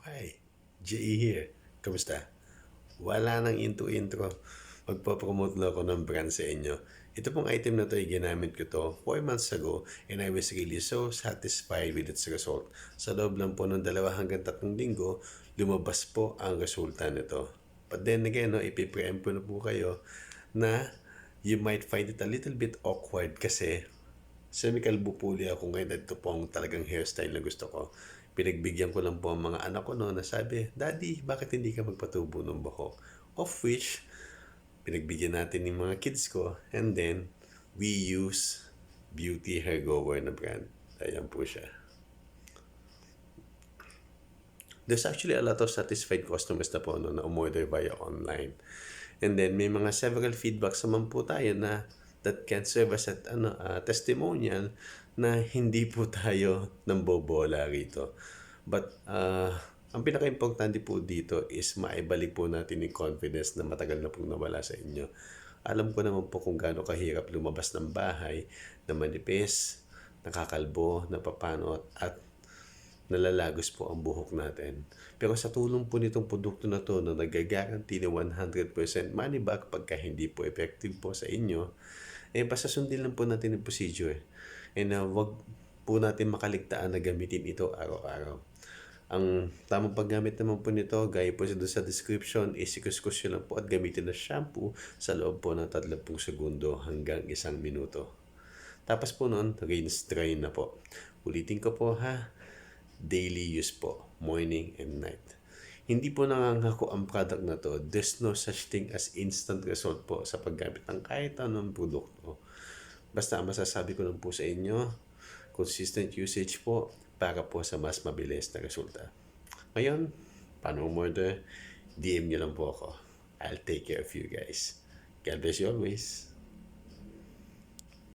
Hi, JE here. Kamusta? Wala nang intro-intro. Magpo-promote lang ako ng brand sa inyo. Ito pong item na to ay ginamit ko to 4 months ago and I was really so satisfied with its result. Sa loob lang po ng 2 hanggang 3 linggo, lumabas po ang resulta nito. But then again, no, ipipreempt ko na po kayo na you might find it a little bit awkward kasi semi-kalbo puli ako ngayon at ito po ang talagang hairstyle na gusto ko. Pinagbigyan ko lang po ang mga anak ko noon na sabi, Daddy, bakit hindi ka magpatubo ng buhok? Of which, pinagbigyan natin yung mga kids ko and then we use Beauty Hair Goer na brand. Ayan po siya. There's actually a lot of satisfied customers na po no, na umorder via online. And then may mga several feedbacks naman po tayo na that can serve as a testimonial na hindi po tayo nambobola rito. But ang pinaka-importante po dito is maibalik po natin yung confidence na matagal na pong nawala sa inyo. Alam ko naman po kung gaano kahirap lumabas ng bahay na manipis, nakakalbo, napapanot at nalalagos po ang buhok natin. Pero sa tulong po nitong produkto na to na nag-guarantee na 100% money back pagka hindi po effective po sa inyo, basta sundin lang po natin yung procedure. And wag po natin makaligtaan na gamitin ito araw-araw. Ang tamang paggamit naman po nito, gaya po sa description, isikuskus lang po at gamitin na shampoo sa loob po ng 30 segundo hanggang 1 minuto. Tapos po noon, rinse dry na po. Ulitin ko po ha, daily use po, morning and night. Hindi po nangangako ang product na to. There's no such thing as instant result po sa paggamit ng kahit anong produkto. Basta ang masasabi ko lang po sa inyo, consistent usage po para po sa mas mabilis na resulta. Ngayon, paano umorder? DM nyo lang po ako. I'll take care of you guys. God bless you always.